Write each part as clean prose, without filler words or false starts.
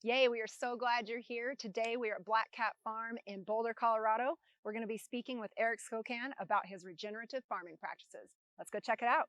Yay, we are so glad you're here. Today we are at Black Cat Farm in Boulder, Colorado. We're going to be speaking with Eric Skokan about his regenerative farming practices. Let's go check it out.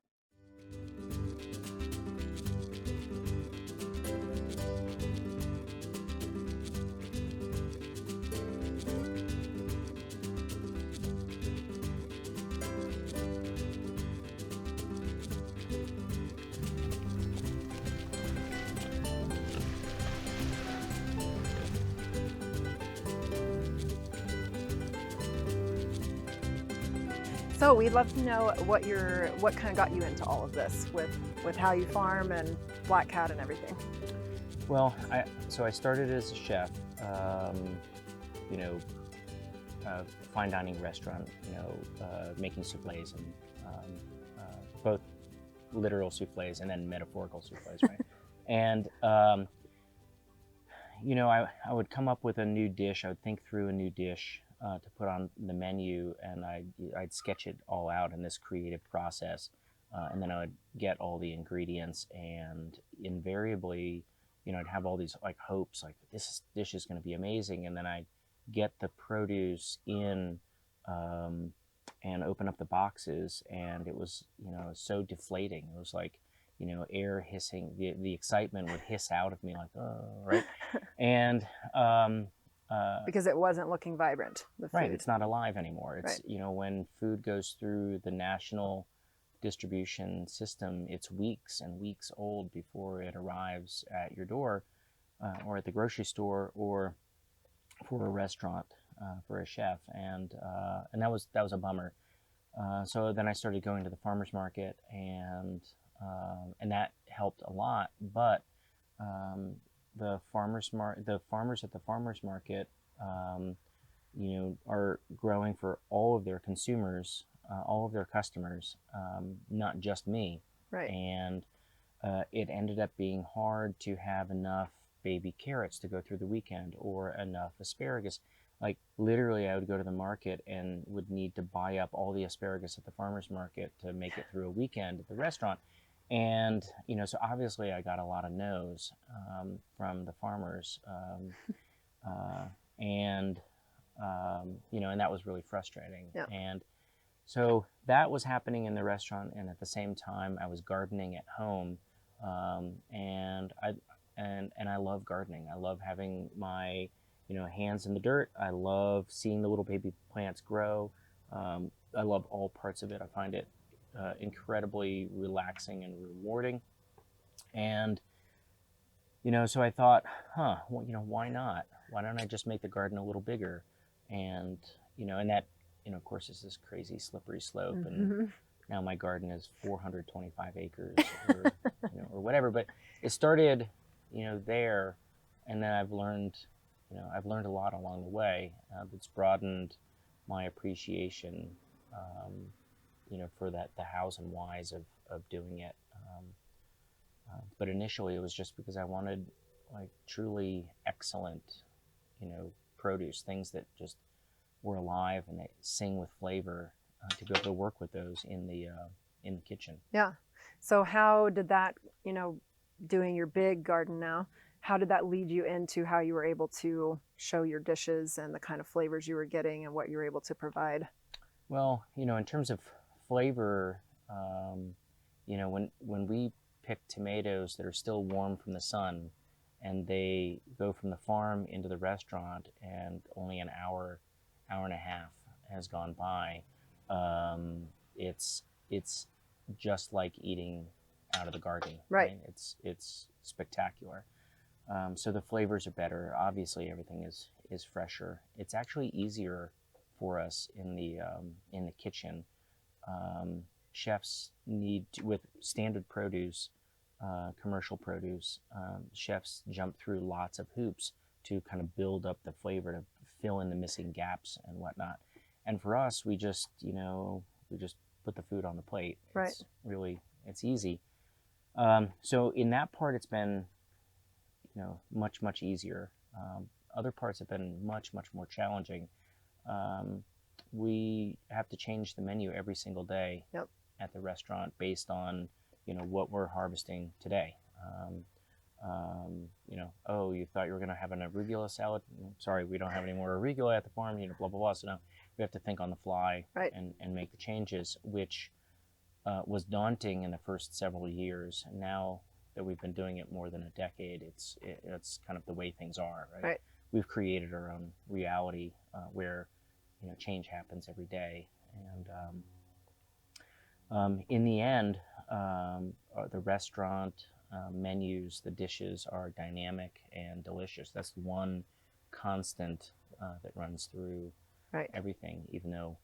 So we'd love to know what kind of got you into all of this with how you farm and Black Cat and everything. Well, I started as a chef, fine dining restaurant, making souffles and both literal souffles and then metaphorical souffles, right? And I would come up with a new dish. I would think through a new dish to put on the menu, and I'd sketch it all out in this creative process, and then I would get all the ingredients, and invariably, I'd have all these like hopes, like this dish is going to be amazing, and then I'd get the produce in and open up the boxes, and it was so deflating. It was like air hissing. The excitement would hiss out of me like, oh, right, and because it wasn't looking vibrant. Right, it's not alive anymore. It's right. When food goes through the national distribution system, it's weeks and weeks old before it arrives at your door, or at the grocery store, or for a restaurant, for a chef, and that was a bummer. So then I started going to the farmers market, and that helped a lot. But the farmers at the farmers market, are growing for all of their consumers, all of their customers, not just me. Right. And it ended up being hard to have enough baby carrots to go through the weekend, or enough asparagus. Like literally, I would go to the market and would need to buy up all the asparagus at the farmer's market to make it through a weekend at the restaurant. And so obviously I got a lot of no's from the farmers, and and that was really frustrating. Yeah. And so that was happening in the restaurant, and at the same time I was gardening at home, and I love gardening. I love having my hands in the dirt. I love seeing the little baby plants grow. I love all parts of it. I find it incredibly relaxing and rewarding. And so I thought, why not? Why don't I just make the garden a little bigger? And and that of course is this crazy slippery slope. And now my garden is 425 acres, or or whatever. But it started there, and then I've learned a lot along the way that's broadened my appreciation, for the hows and whys of doing it. But initially it was just because I wanted like truly excellent, produce, things that just were alive and they sing with flavor, to be able to work with those in the kitchen. Yeah. So how did that, doing your big garden now, how did that lead you into how you were able to show your dishes and the kind of flavors you were getting and what you were able to provide? Well, in terms of flavor, when we pick tomatoes that are still warm from the sun, and they go from the farm into the restaurant, and only an hour and a half has gone by, it's just like eating out of the garden. Right. It's spectacular. So the flavors are better. Obviously, everything is fresher. It's actually easier for us in the kitchen. Chefs need to, with standard produce, commercial produce, chefs jump through lots of hoops to kind of build up the flavor, to fill in the missing gaps and whatnot. And for us, we just put the food on the plate. Right. It's easy. So in that part, it's been much easier. Other parts have been much more challenging. We have to change the menu every single day. Yep. At the restaurant based on what we're harvesting today. You know, oh, you thought you were going to have an arugula salad? Sorry, we don't have any more arugula at the farm. You know, blah blah blah. So now we have to think on the fly Right. and make the changes, which was daunting in the first several years. And now that we've been doing it more than a decade, it's kind of the way things are. Right. Right. We've created our own reality where, you know, change happens every day, and in the end, the restaurant menus, the dishes are dynamic and delicious. That's one constant that runs through Right. everything, even though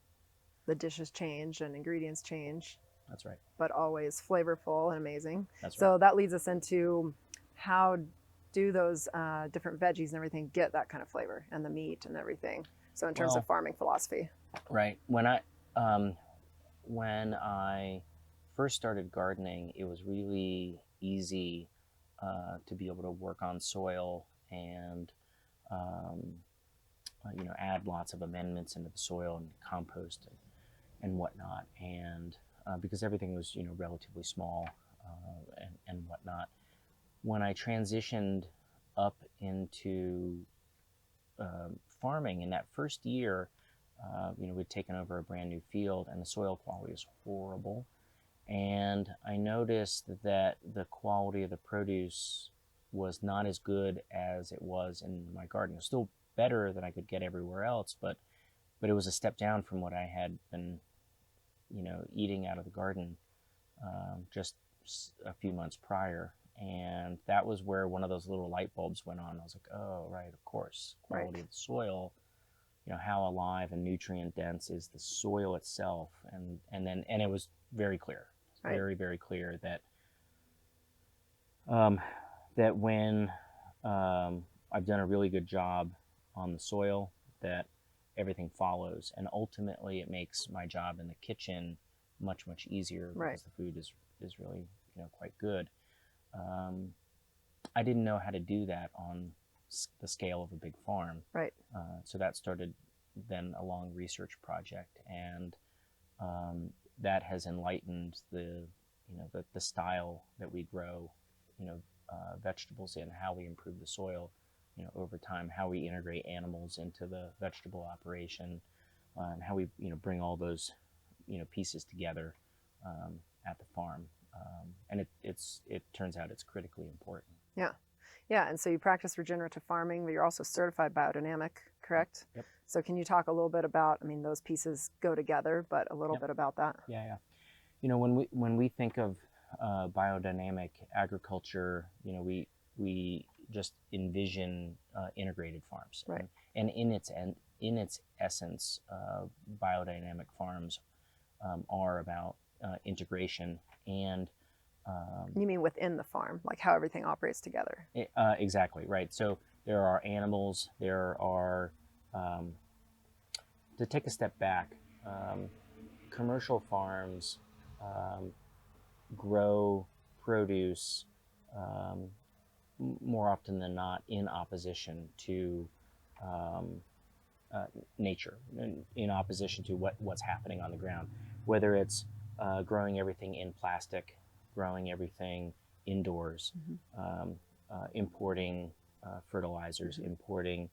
The dishes change and ingredients change, that's right. but always flavorful and amazing. That's So right. that leads us into how do those different veggies and everything get that kind of flavor, and the meat and everything. So in terms Well, of farming philosophy. right. When I first started gardening, it was really easy to be able to work on soil and you know, add lots of amendments into the soil and compost and whatnot. And because everything was, you know, relatively small and whatnot, when I transitioned up into farming in that first year, you know, we'd taken over a brand new field and the soil quality was horrible. And I noticed that the quality of the produce was not as good as it was in my garden. It was still better than I could get everywhere else, but it was a step down from what I had been, you know, eating out of the garden just a few months prior. And that was where one of those little light bulbs went on. I was like, oh, right, of course, quality Right. of the soil. You know, how alive and nutrient dense is the soil itself, and it was very clear, Right. very clear that that when I've done a really good job on the soil, that everything follows, and ultimately it makes my job in the kitchen much easier Right. because the food is really, you know, quite good. I didn't know how to do that on the scale of a big farm. Right. So that started then a long research project, and that has enlightened the, you know, the style that we grow, you know, vegetables in, how we improve the soil, you know, over time, how we integrate animals into the vegetable operation, and how we, you know, bring all those, you know, pieces together at the farm. And it turns out it's critically important. Yeah. Yeah. And so you practice regenerative farming, but you're also certified biodynamic, correct? Yep. So can you talk a little bit about, I mean, those pieces go together, but a little Yep. bit about that? Yeah. You know, when we think of biodynamic agriculture, you know, we just envision integrated farms, Right. And in its essence, biodynamic farms are about integration and You mean within the farm, like how everything operates together? exactly right. So there are animals, there are to take a step back, commercial farms grow produce more often than not in opposition to um, nature, in opposition to what's happening on the ground, whether it's growing everything in plastic, growing everything indoors, importing fertilizers, importing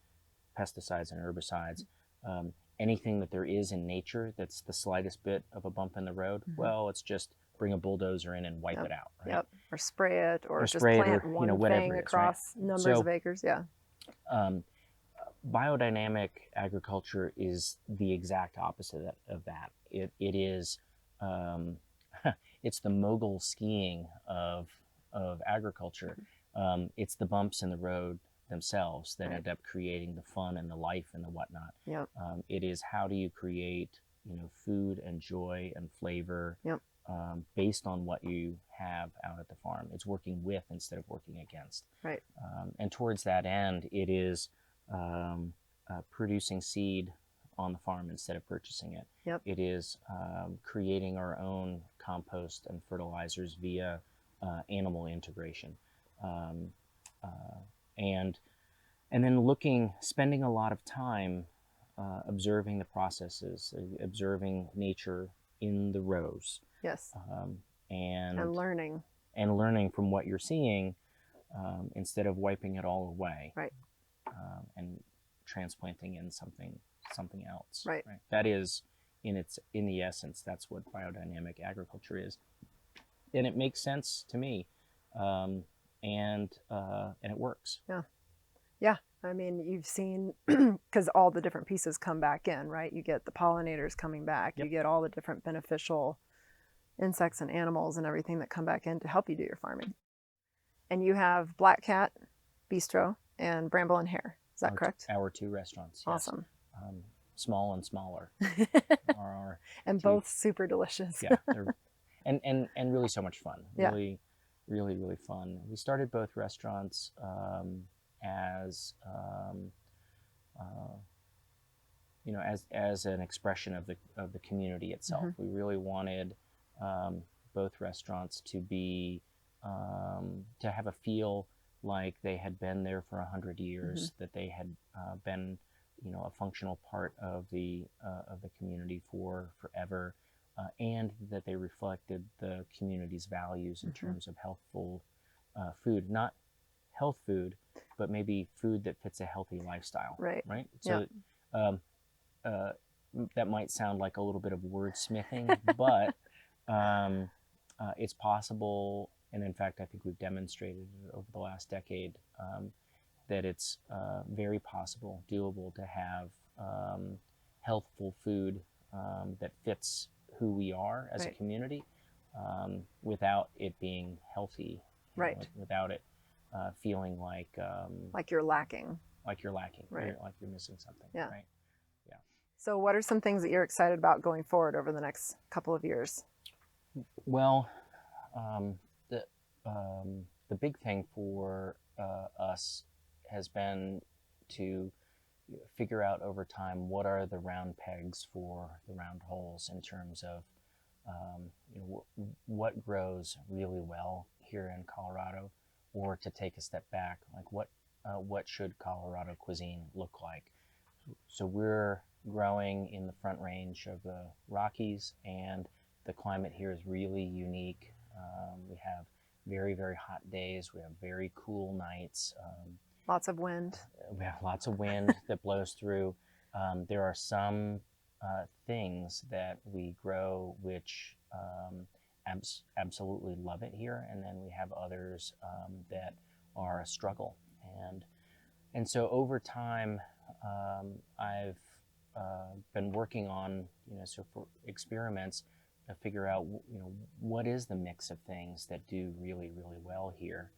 pesticides and herbicides. Anything that there is in nature that's the slightest bit of a bump in the road, well, it's just bring a bulldozer in and wipe Yep. it out. Right? Yep. Or spray it, or just spray it, plant or, one you know, whatever thing it is, right? across numbers So, of acres. Yeah. Biodynamic agriculture is the exact opposite of that. It is it's the mogul skiing of agriculture. It's the bumps in the road themselves that Right. end up creating the fun and the life and the whatnot. Yep. It is how do you create, you know, food and joy and flavor Yep. based on what you have out at the farm. It's working with instead of working against. Right. And towards that end, it is producing seed on the farm instead of purchasing it. Yep. It is creating our own compost and fertilizers via animal integration, and then spending a lot of time observing the processes, observing nature in the rows, Yes. and And learning. and learning from what you're seeing, instead of wiping it all away, Right. and transplanting in something else. Right. That is, in the essence, that's what biodynamic agriculture is, and it makes sense to me, and it works. Yeah. Yeah. I mean, you've seen, because all the different pieces come back in, right? You get the pollinators coming back. Yep. You get all the different beneficial insects and animals and everything that come back in to help you do your farming. And you have Black Cat Bistro and Bramble and Hare. Is that correct? Our two restaurants. Awesome. Yes. Small and smaller are our and two. Both super delicious. Yeah, they're, and really so much fun. Yeah. Really fun. We started both restaurants as as an expression of the community itself. Mm-hmm. We really wanted both restaurants to be to have a feel like they had been there for 100 years, Mm-hmm. that they had been a functional part of the community for forever, and that they reflected the community's values in Mm-hmm. terms of healthful food, not health food, but maybe food that fits a healthy lifestyle. Right. So that might sound like a little bit of wordsmithing, but it's possible, and in fact I think we've demonstrated over the last decade that it's very possible, doable to have healthful food that fits who we are as Right. a community, without it being healthy, Right. without it feeling like you're lacking. like you're lacking, Right. like you're missing something. Yeah. Right. Yeah. So what are some things that you're excited about going forward over the next couple of years? Well, the big thing for us has been to figure out over time what are the round pegs for the round holes in terms of what grows really well here in Colorado, or to take a step back, like what should Colorado cuisine look like. So we're growing in the Front Range of the Rockies, and the climate here is really unique. We have very, very hot days. We have very cool nights. Lots of wind. We have lots of wind that blows through. There are some things that we grow which absolutely love it here, and then we have others that are a struggle. And so over time, I've been working on so for experiments to figure out what is the mix of things that do really, really well here,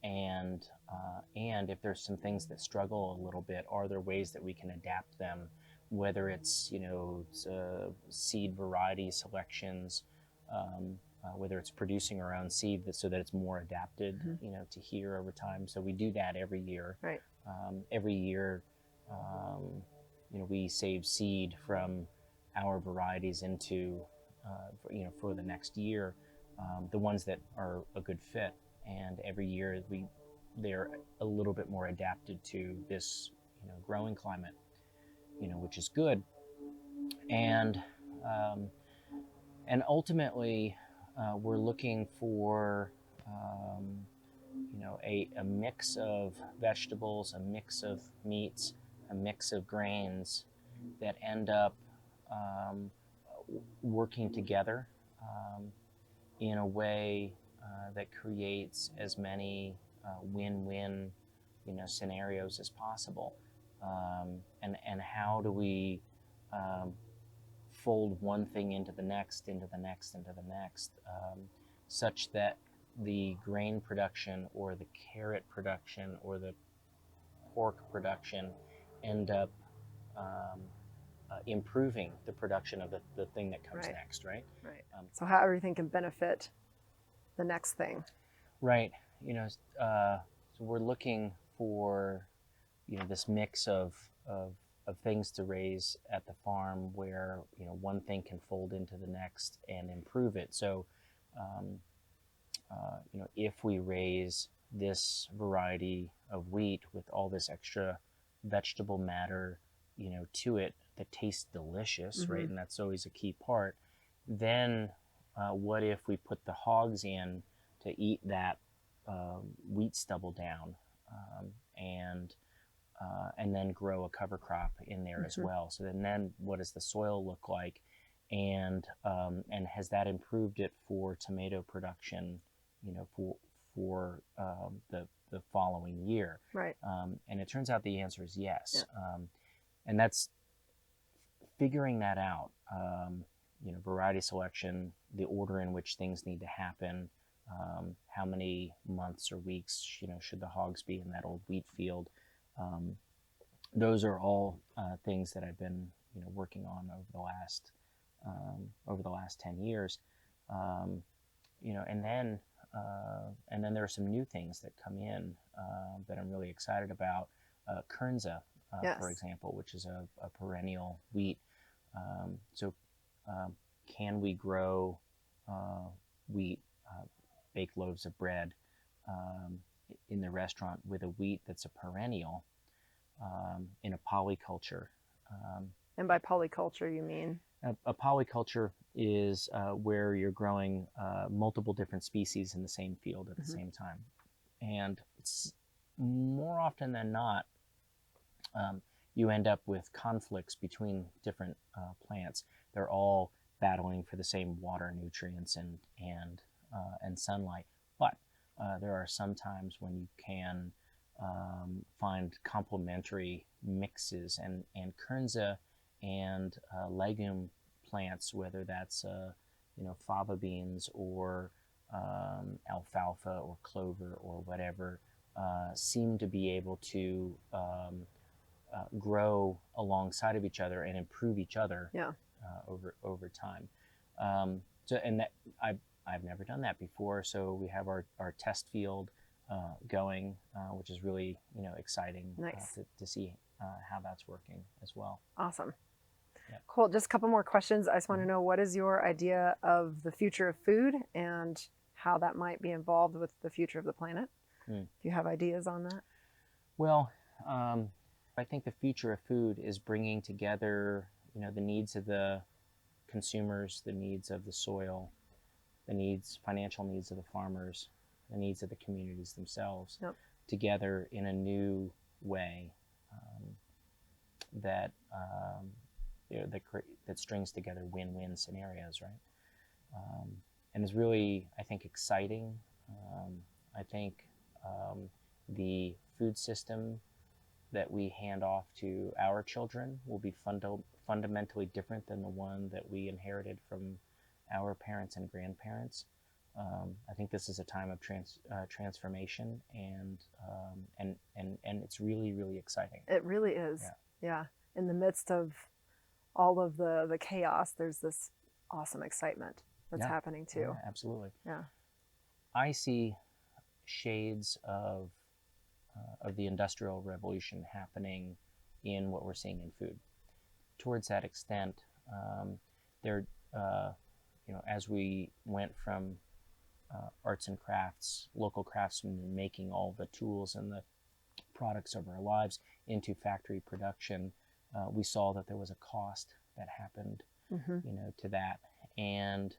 and if there's some things that struggle a little bit, are there ways that we can adapt them, whether it's seed variety selections, whether it's producing our own seed so that it's more adapted to here over time. So we do that every year. Right. Every year, we save seed from our varieties into for the next year, the ones that are a good fit, and every year they're a little bit more adapted to this growing climate, which is good. And ultimately we're looking for a mix of vegetables, a mix of meats, a mix of grains that end up working together in a way that creates as many win-win scenarios as possible. And how do we fold one thing into the next, such that the grain production or the carrot production or the pork production end up improving the production of the thing that comes next, right? Right. So how everything can benefit the next thing. Right. So we're looking for this mix of things to raise at the farm where one thing can fold into the next and improve it. So if we raise this variety of wheat with all this extra vegetable matter to it that tastes delicious, right, and that's always a key part, then what if we put the hogs in to eat that wheat stubble down, and then grow a cover crop in there as well. So then what does the soil look like, and has that improved it for tomato production, for the following year? Right. And it turns out the answer is yes. Yeah. And that's figuring that out. Variety selection, the order in which things need to happen, how many months or weeks, should the hogs be in that old wheat field. Those are all things that I've been, working on over the last 10 years. And then there are some new things that come in that I'm really excited about. Kernza, Yes. for example, which is a perennial wheat. Can we grow wheat, bake loaves of bread in the restaurant with a wheat that's a perennial in a polyculture? And by polyculture, you mean? A polyculture is where you're growing multiple different species in the same field at the same time. And it's more often than not, you end up with conflicts between different plants. They're all battling for the same water, nutrients, and sunlight. But there are some times when you can find complementary mixes, and Kernza and legume plants, whether that's fava beans or alfalfa or clover or whatever, seem to be able to grow alongside of each other and improve each other. Yeah. Over time. And that I've never done that before. So we have our test field going, which is really exciting. Nice. To see how that's working as well. Awesome. Yeah. Cool. Just a couple more questions. I just want to know, what is your idea of the future of food and how that might be involved with the future of the planet? Do you have ideas on that? Well, I think the future of food is bringing together the needs of the consumers, the needs of the soil, the financial needs of the farmers, the needs of the communities themselves, yep, together in a new way that strings together win-win scenarios, right? And is really, I think, exciting. I think the food system that we hand off to our children will be fundamentally different than the one that we inherited from our parents and grandparents. I think this is a time of transformation, and it's really, really exciting. It really is. Yeah. In the midst of all of the chaos, there's this awesome excitement that's happening too. Yeah, absolutely. Yeah. I see shades of the Industrial Revolution happening in what we're seeing in food. Towards that extent, as we went from arts and crafts, local craftsmen making all the tools and the products of our lives into factory production, we saw that there was a cost that happened, to that, and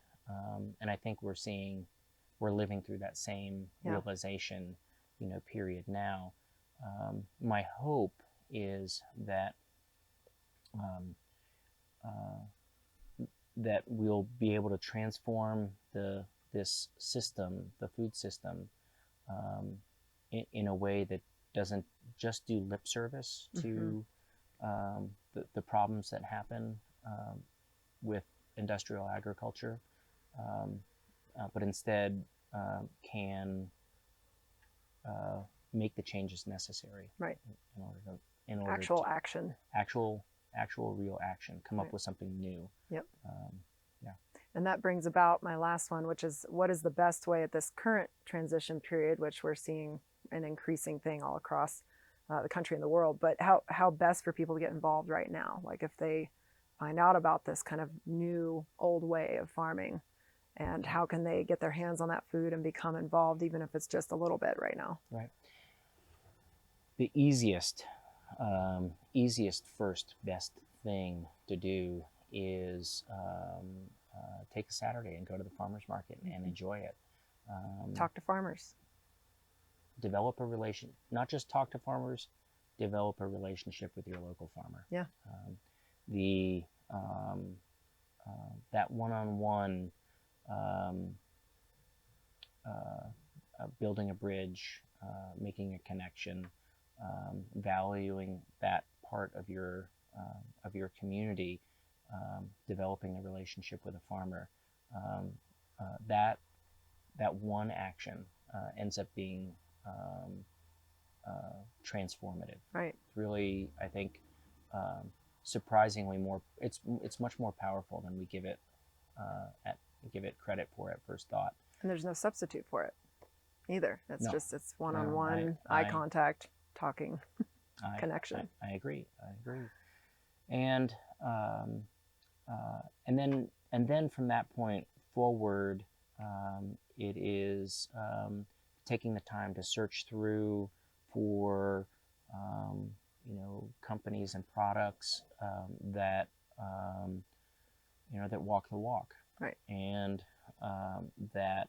I think we're living through that same realization, period now. My hope is that that we'll be able to transform this system, the food system, in a way that doesn't just do lip service to the problems that happen with industrial agriculture, but instead can make the changes necessary, right, in order actual action, actual real action, come up with something new. Yep. Yeah. And that brings about my last one, which is, what is the best way at this current transition period, which we're seeing an increasing thing all across the country and the world, but how best for people to get involved right now? Like, if they find out about this kind of new old way of farming, and how can they get their hands on that food and become involved, even if it's just a little bit right now? Right. The easiest first best thing to do is take a Saturday and go to the farmer's market and enjoy it. Talk to farmers. develop a relation, not just talk to farmers, develop a relationship with your local farmer. Yeah. The that one-on-one building a bridge, making a connection, valuing that part of your community, developing a relationship with a farmer. That one action ends up being transformative. Right. It's really, I think, surprisingly more. It's much more powerful than we give it credit for at first thought. And there's no substitute for it either. It's No. just, it's one-on-one, eye contact, talking, connection. I agree. And then from that point forward, it is taking the time to search through for companies and products that that walk the walk, right, and that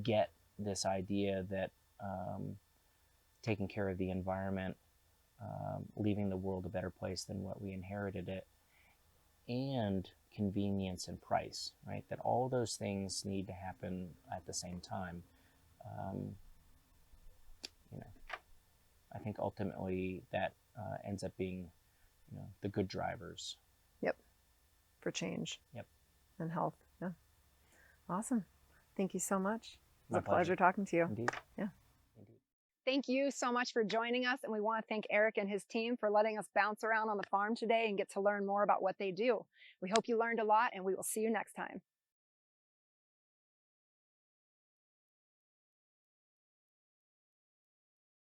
get this idea that taking care of the environment, leaving the world a better place than what we inherited it, and convenience and price, right? That all of those things need to happen at the same time. I think ultimately that ends up being, the good drivers. Yep. For change. Yep. And health. Yeah. Awesome. Thank you so much. It was My a pleasure pleasure. talking to you. Indeed. Yeah. Indeed. Thank you so much for joining us. And we want to thank Eric and his team for letting us bounce around on the farm today and get to learn more about what they do. We hope you learned a lot, and we will see you next time.